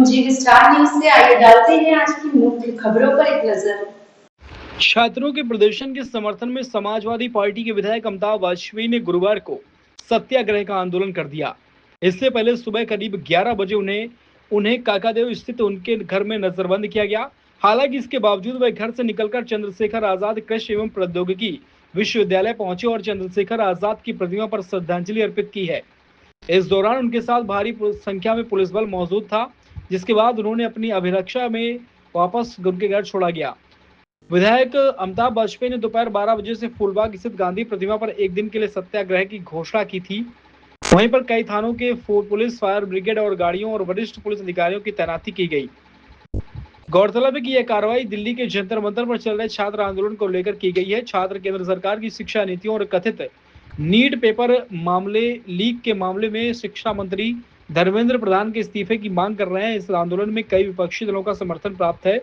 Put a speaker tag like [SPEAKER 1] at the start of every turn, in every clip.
[SPEAKER 1] जी star news से आइए डालते हैं आज की मुख्य खबरों पर एक नजर।
[SPEAKER 2] छात्रों के प्रदर्शन के समर्थन में समाजवादी पार्टी के विधायक अमिताभ वाजपेयी ने गुरुवार को सत्याग्रह का आंदोलन कर दिया। इससे पहले सुबह करीब 11 बजे उन्हें काकादेव स्थित उनके घर में नजरबंद किया गया। हालांकि इसके बावजूद वे घर से निकलकर चंद्रशेखर आजाद कृषि एवं प्रौद्योगिकी विश्वविद्यालय पहुंचे और चंद्रशेखर आजाद की प्रतिमा पर श्रद्धांजलि अर्पित की है। इस दौरान उनके साथ भारी संख्या में पुलिस बल मौजूद था, जिसके बाद उन्होंने अपनी अभिरक्षा में वापस उनके घर छोड़ा गया। विधायक अमिताभ वाजपेयी ने दोपहर 12 बजे से फूलबाग स्थित गांधी प्रतिमा पर एक दिन के लिए सत्याग्रह की घोषणा की थी। वहीं पर कई थानों के पुलिस, फायर ब्रिगेड और गाड़ियों और वरिष्ठ पुलिस अधिकारियों की तैनाती की गई। गौरतलब है कि यह कार्रवाई दिल्ली के जंतर मंतर पर चल रहे छात्र आंदोलन को लेकर की गई है। छात्र केंद्र सरकार की शिक्षा नीतियों और कथित नीट पेपर मामले लीक के मामले में शिक्षा मंत्री धर्मेंद्र प्रधान के इस्तीफे की मांग कर रहे हैं। इस आंदोलन में कई विपक्षी दलों का समर्थन प्राप्त है।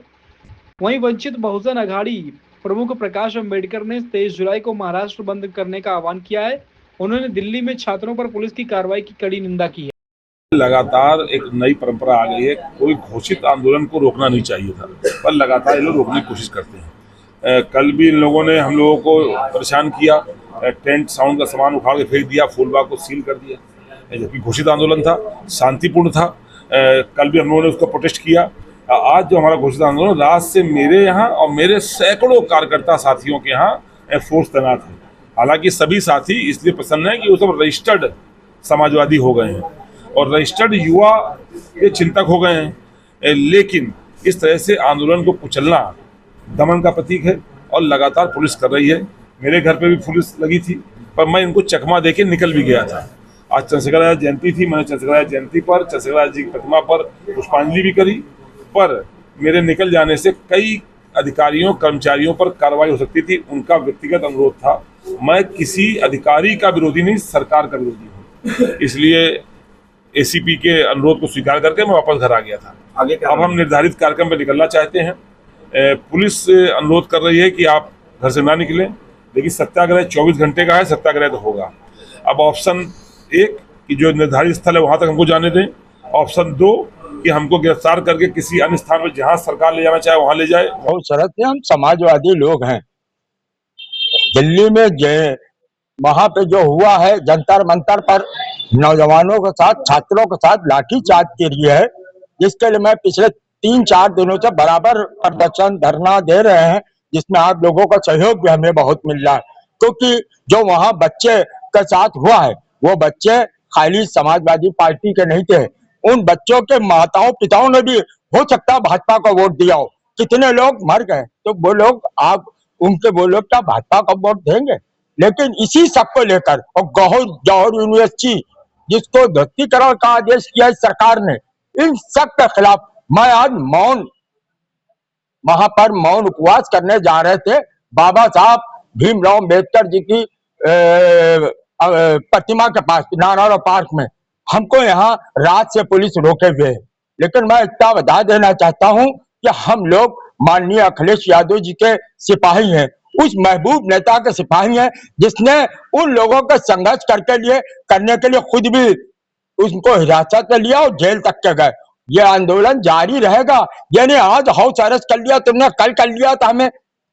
[SPEAKER 2] वहीं वंचित बहुजन अघाड़ी प्रमुख प्रकाश अम्बेडकर ने 23 जुलाई को महाराष्ट्र बंद करने का आह्वान किया है। उन्होंने दिल्ली में छात्रों पर पुलिस की कार्रवाई की कड़ी निंदा की है।
[SPEAKER 3] लगातार एक नई परंपरा आ गई है, कोई घोषित आंदोलन को रोकना नहीं चाहिए था, पर लगातार ये लोग रोकने की कोशिश करते हैं। कल भी इन लोगों ने हम लोगों को परेशान किया, टेंट साउंड का सामान उखाड़ के फेंक दिया, फूलबाग को सील कर दिया, जबकि घोषित आंदोलन था, शांतिपूर्ण था। कल भी हम लोगों ने उसका प्रोटेस्ट किया। आज जो हमारा घोषित आंदोलन, रात से मेरे यहाँ और मेरे सैकड़ों कार्यकर्ता साथियों के यहाँ फोर्स तैनात है। हालांकि सभी साथी इसलिए प्रसन्न है कि वो सब रजिस्टर्ड समाजवादी हो गए हैं और रजिस्टर्ड युवा के चिंतक हो गए हैं। लेकिन इस तरह से आंदोलन को कुचलना दमन का प्रतीक है और लगातार पुलिस कर रही है। मेरे घर पे भी पुलिस लगी थी, पर मैं इनको चकमा देके निकल भी गया था। आज चंद्रशेखर आजाद जयंती थी, मैंने चंद्रशेखर आजाद जयंती पर चंद्रशेखर आजाद जी की प्रतिमा पर पुष्पांजलि भी करी, पर मेरे निकल जाने से कई अधिकारियों कर्मचारियों पर कार्रवाई हो सकती थी। उनका व्यक्तिगत अनुरोध था। मैं किसी अधिकारी का विरोधी नहीं, सरकार का विरोधी हूँ, इसलिए एसीपी के अनुरोध को स्वीकार करके मैं वापस घर आ गया था। अब हम निर्धारित कार्यक्रम पर निकलना चाहते हैं। पुलिस अनुरोध कर रही है कि आप घर से ना निकलें, लेकिन सत्याग्रह 24 घंटे का है, सत्याग्रह तो होगा। अब ऑप्शन 1 कि जो निर्धारित स्थल है वहां तक हमको जाने दें, ऑप्शन 2 कि हमको गिरफ्तार करके किसी अन्य स्थान में जहां सरकार ले जाना चाहे वहां ले जाए।
[SPEAKER 4] बहुत शरत है, हम समाजवादी लोग हैं। दिल्ली में वहां पे जो हुआ है जंतर मंतर पर नौजवानों के साथ, छात्रों के साथ लाठीचार्ज के लिए है, जिसके लिए मैं पिछले 3-4 दिनों से बराबर प्रदर्शन धरना दे रहे हैं, जिसमें आप लोगों का सहयोग भी हमें बहुत मिल रहा है। क्योंकि जो वहां बच्चे के साथ हुआ है, वो बच्चे खाली समाजवादी पार्टी के नहीं थे। उन बच्चों के माताओं पिताओं ने भी हो सकता है भाजपा को वोट दिया हो। कितने लोग मर गए, तो वो लोग वो लोग क्या भाजपा को वोट देंगे? लेकिन इसी सब को लेकर और जौहर यूनिवर्सिटी जिसको ध्वस्तीकरण का आदेश किया है सरकार ने, इन सब के खिलाफ मैं आज वहां पर मौन उपवास करने जा रहे थे। बाबा साहब भीमराव अम्बेडकर जी की प्रतिमा के पास नारायण पार्क में हमको यहाँ रात से पुलिस रोके हुए है। लेकिन मैं इतना बता देना चाहता हूँ कि हम लोग माननीय अखिलेश यादव जी के सिपाही हैं, उस महबूब नेता के सिपाही हैं, जिसने उन लोगों के संघर्ष करने के लिए खुद भी उनको हिरासत में लिया और जेल तक के गए। ये आंदोलन जारी रहेगा, यानी आज हाउस अरेस्ट कर लिया तुमने, कल कर लिया तो हमें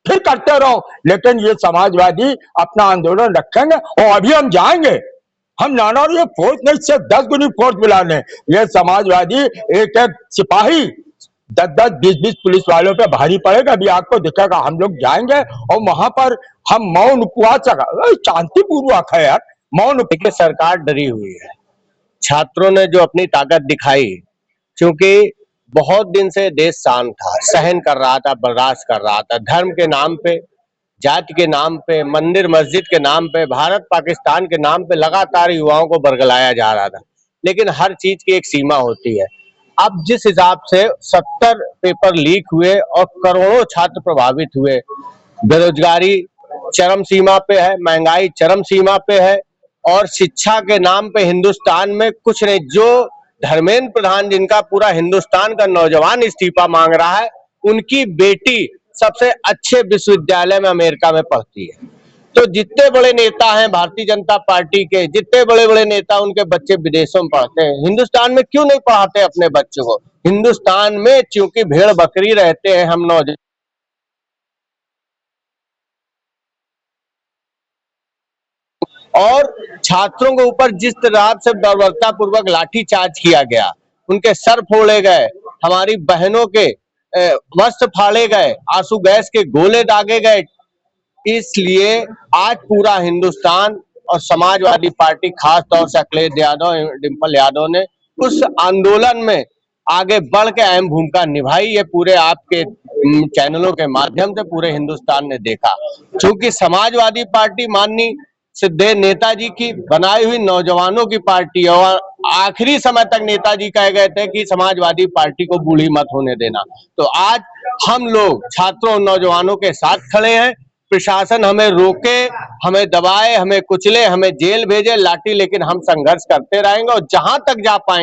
[SPEAKER 4] फिर करते रहो। लेकिन ये समाजवादी अपना आंदोलन रखेंगे और अभी हम जाएंगे। हम नाना ये फोर्स नहीं, सिर्फ 10 गुनी फोर्स बुलाने। ये समाजवादी एक सिपाही 10-10, 20-20 पुलिस वालों पे भारी पड़ेगा। अभी आपको दिखेगा। हम लोग जाएंगे और वहां पर हम मौन उपवास, शांतिपूर्वक है यार मौन।
[SPEAKER 5] सरकार डरी हुई है। छात्रों ने जो अपनी ताकत दिखाई, क्योंकि बहुत दिन से देश शांत था, सहन कर रहा था, बर्दाश्त कर रहा था। धर्म के नाम पे, जाति के नाम पे, मंदिर मस्जिद के नाम पे, भारत पाकिस्तान के नाम पे लगातार युवाओं को बरगलाया जा रहा था। लेकिन हर चीज की एक सीमा होती है। अब जिस हिसाब से 70 पेपर लीक हुए और करोड़ों छात्र प्रभावित हुए, बेरोजगारी चरम सीमा पे है, महंगाई चरम सीमा पे है और शिक्षा के नाम पे हिंदुस्तान में कुछ नहीं। जो धर्मेंद्र प्रधान, जिनका पूरा हिंदुस्तान का नौजवान इस्तीफा मांग रहा है, उनकी बेटी सबसे अच्छे विश्वविद्यालय में अमेरिका में पढ़ती है। तो जितने बड़े नेता हैं भारतीय जनता पार्टी के, जितने बड़े बड़े नेता, उनके बच्चे विदेशों में पढ़ते हैं। हिंदुस्तान में क्यों नहीं पढ़ाते अपने बच्चों को? हिंदुस्तान में चूंकि भेड़ बकरी रहते हैं हम नौजवान, और छात्रों के ऊपर जिस तरह से बर्बरतापूर्वक लाठीचार्ज किया गया, उनके सर फोड़े गए, हमारी बहनों के वस्त्र फाड़े गए, आंसू गैस के गोले दागे गए, इसलिए आज पूरा हिंदुस्तान और समाजवादी पार्टी खास तौर से अखिलेश यादव, डिंपल यादव ने उस आंदोलन में आगे बढ़ के अहम भूमिका निभाई। ये पूरे आपके चैनलों के माध्यम से पूरे हिंदुस्तान ने देखा। क्योंकि समाजवादी पार्टी माननीय सिद्धे नेताजी की बनाई हुई नौजवानों की पार्टी, और आखिरी समय तक नेताजी कह गए थे कि समाजवादी पार्टी को बूढ़ी मत होने देना। तो आज हम लोग छात्रों नौजवानों के साथ खड़े हैं। प्रशासन हमें रोके, हमें दबाए, हमें कुचले, हमें जेल भेजे, लाठी, लेकिन हम संघर्ष करते रहेंगे और जहां तक जा पाएंगे